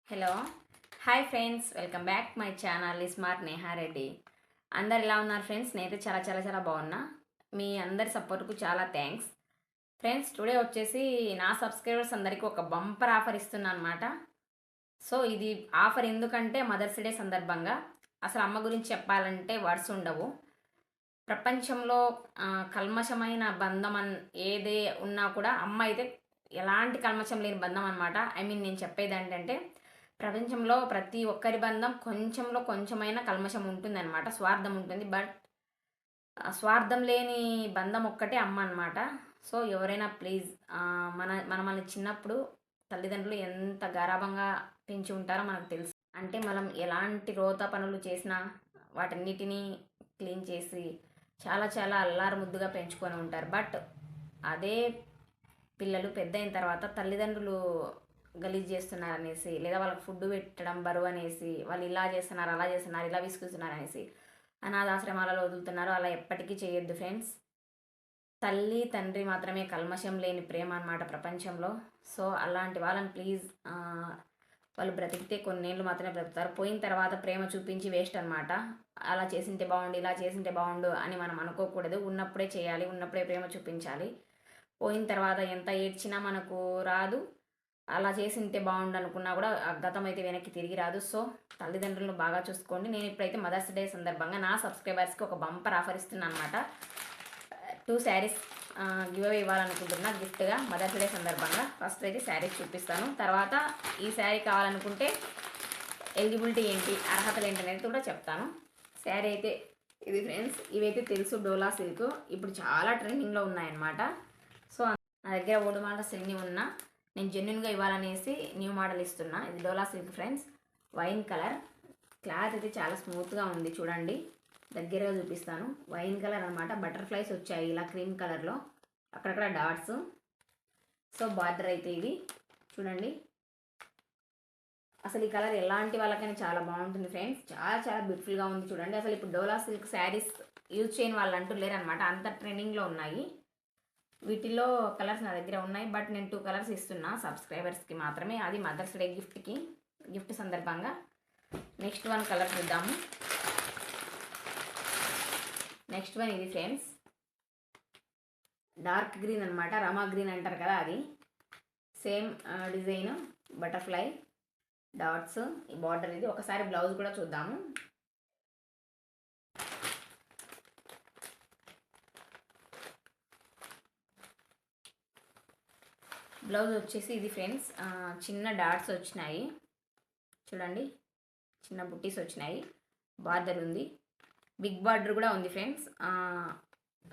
Hello hi friends, welcome back my channel smart Neha Reddy. అందరు ఎలా ఉన్నారు ఫ్రెండ్స్? నేనైతే చాలా చాలా చాలా బాగున్నా. మీ అందరి సపోర్ట్కు చాలా థ్యాంక్స్ ఫ్రెండ్స్. టుడే వచ్చేసి నా సబ్స్క్రైబర్స్ అందరికీ ఒక బంపర్ ఆఫర్ ఇస్తున్నా అనమాట. సో ఇది ఆఫర్ ఎందుకంటే మదర్స్ డే సందర్భంగా. అసలు అమ్మ గురించి చెప్పాలంటే వర్డ్స్ ఉండవు. ప్రపంచంలో కల్మషమైన బంధం ఏదే ఉన్నా కూడా అమ్మ అయితే ఎలాంటి కల్మషం లేని బంధం అనమాట. నేను చెప్పేది ఏంటంటే ప్రపంచంలో ప్రతి ఒక్కరి బంధం కొంచెంలో కొంచెమైనా కల్మషం ఉంటుందన్నమాట, స్వార్థం ఉంటుంది. బట్ స్వార్థం లేని బంధం ఒక్కటే అమ్మ అనమాట. సో ఎవరైనా ప్లీజ్ మనల్ని చిన్నప్పుడు తల్లిదండ్రులు ఎంత గారాభంగా పెంచి ఉంటారో మనకు తెలుసు. అంటే మనం ఎలాంటి రోత పనులు చేసినా వాటన్నిటినీ క్లీన్ చేసి చాలా చాలా అల్లారు ముద్దుగా పెంచుకొని ఉంటారు. బట్ అదే పిల్లలు పెద్ద అయిన తర్వాత తల్లిదండ్రులు గలీజ్ చేస్తున్నారు అనేసి, లేదా వాళ్ళకి ఫుడ్ పెట్టడం బరువు అనేసి, వాళ్ళు ఇలా చేస్తున్నారు అలా చేస్తున్నారు ఇలా విసుగుతున్నారు అనేసి అనాథాశ్రమాలలో వదులుతున్నారు. అలా ఎప్పటికీ చేయొద్దు ఫ్రెండ్స్. తల్లి తండ్రి మాత్రమే కల్మషం లేని ప్రేమ అన్నమాట ప్రపంచంలో. సో అలాంటి వాళ్ళని ప్లీజ్, వాళ్ళు బ్రతికితే కొన్నేళ్ళు మాత్రమే బ్రతుకుతారు. పోయిన తర్వాత ప్రేమ చూపించి వేస్ట్ అనమాట. అలా చేసింటే బాగుండు ఇలా చేసింటే బాగుండు అని మనం అనుకోకూడదు. ఉన్నప్పుడే చేయాలి, ఉన్నప్పుడే ప్రేమ చూపించాలి. పోయిన తర్వాత ఎంత ఏడ్చినా మనకు రాదు. అలా చేసింటే బాగుండు అనుకున్నా కూడా ఆ గతం అయితే వెనక్కి తిరిగి రాదు. సో తల్లిదండ్రులను బాగా చూసుకోండి. నేను ఇప్పుడైతే మదర్స్ డే సందర్భంగా నా సబ్స్క్రైబర్స్కి ఒక బంపర్ ఆఫర్ ఇస్తున్నాను అనమాట. 2 శారీస్ గివ్ అవే ఇవ్వాలనుకుంటున్నా గిఫ్ట్గా మదర్స్ డే సందర్భంగా. ఫస్ట్ అయితే శారీస్ చూపిస్తాను, తర్వాత ఈ శారీ కావాలనుకుంటే ఎలిజిబిలిటీ ఏంటి, అర్హతలు ఏంటి అనేది కూడా చెప్తాను. శారీ అయితే ఇది ఫ్రెండ్స్, ఇవైతే తెలుసు డోలా సిల్క్, ఇప్పుడు చాలా ట్రెండింగ్లో ఉన్నాయన్నమాట. సో నా దగ్గర ఓల్డ్ మోడల్స్ ఎన్ని ఉన్నా నేను జెన్యున్గా ఇవ్వాలనేసి న్యూ మోడల్ ఇస్తున్నా. ఇది Dola silk friends, wine colour. Cloth అయితే చాలా స్మూత్గా ఉంది, చూడండి దగ్గరగా చూపిస్తాను. వైన్ కలర్ అనమాట. బటర్ఫ్లైస్ వచ్చాయి ఇలా క్రీమ్ కలర్లో, అక్కడక్కడ డాట్స్. సో బార్డర్ అయితే ఇది చూడండి. అసలు ఈ కలర్ ఎలాంటి వాళ్ళకైనా చాలా బాగుంటుంది ఫ్రెండ్స్. చాలా చాలా బ్యూటిఫుల్గా ఉంది చూడండి. అసలు ఇప్పుడు డోలా సిల్క్ శారీస్ యూజ్ చేయని వాళ్ళు అంటూ లేరనమాట, అంత ట్రెండింగ్లో ఉన్నాయి. వీటిలో కలర్స్ నా దగ్గర ఉన్నాయి, బట్ నేను 2 కలర్స్ ఇస్తున్నా సబ్స్క్రైబర్స్కి మాత్రమే. అది మదర్స్ డే గిఫ్ట్ సందర్భంగా. నెక్స్ట్ వన్ కలర్ చూద్దాము. నెక్స్ట్ వన్ ఇది ఫ్రెండ్స్, డార్క్ గ్రీన్ అనమాట, రమా గ్రీన్ అంటారు కదా అది. సేమ్ డిజైన్, బటర్ఫ్లై డాట్స్, ఈ బార్డర్ ఇది. ఒకసారి బ్లౌజ్ కూడా చూద్దాము. బ్లౌజ్ వచ్చేసి ఇది ఫ్రెండ్స్, చిన్న డాట్స్ వచ్చినాయి చూడండి, చిన్న బుట్టీస్ వచ్చినాయి. బార్డర్ ఉంది, బిగ్ బార్డర్ కూడా ఉంది ఫ్రెండ్స్.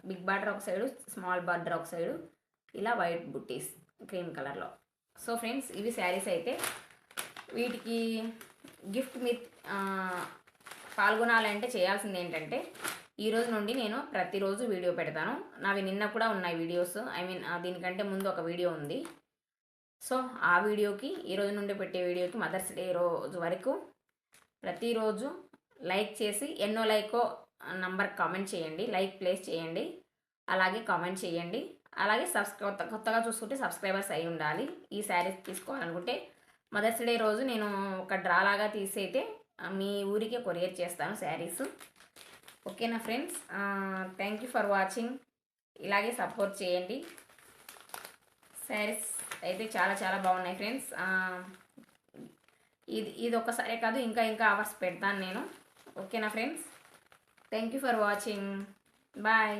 బిగ్ బార్డర్ ఒక సైడు, స్మాల్ బార్డర్ ఒక సైడు, ఇలా వైట్ బుట్టీస్ క్రీమ్ కలర్లో. సో ఫ్రెండ్స్ ఇవి శారీస్ అయితే. వీటికి గిఫ్ట్ మీరు పాల్గొనాలంటే చేయాల్సింది ఏంటంటే, ఈరోజు నుండి నేను ప్రతిరోజు వీడియో పెడతాను. నావి నిన్న కూడా ఉన్నాయి వీడియోస్. దీనికంటే ముందు ఒక వీడియో ఉంది. సో ఆ వీడియోకి, ఈరోజు నుండి పెట్టే వీడియోకి మదర్స్ డే రోజు వరకు ప్రతిరోజు లైక్ చేసి, ఎన్నో లైకో నంబర్ కామెంట్ చేయండి, లైక్ ప్లేస్ చేయండి, అలాగే కామెంట్ చేయండి. అలాగే కొత్తగా చూసుకుంటే సబ్స్క్రైబర్స్ అయి ఉండాలి. ఈ శారీస్ తీసుకోవాలనుకుంటే మదర్స్ డే రోజు నేను ఒక డ్రా లాగా తీసి అయితే మీ ఊరికే కొరియర్ చేస్తాను శారీస్. ఓకేనా friends? Thank you for watching. ఇలాగే సపోర్ట్ చేయండి. శారీస్ అయితే చాలా చాలా బాగున్నాయి ఫ్రెండ్స్. ఇది ఒక్కసారే కాదు, ఇంకా ఇంకా ఆఫర్స్ పెడతాను నేను. ఓకేనా friends? Thank you for watching. Bye.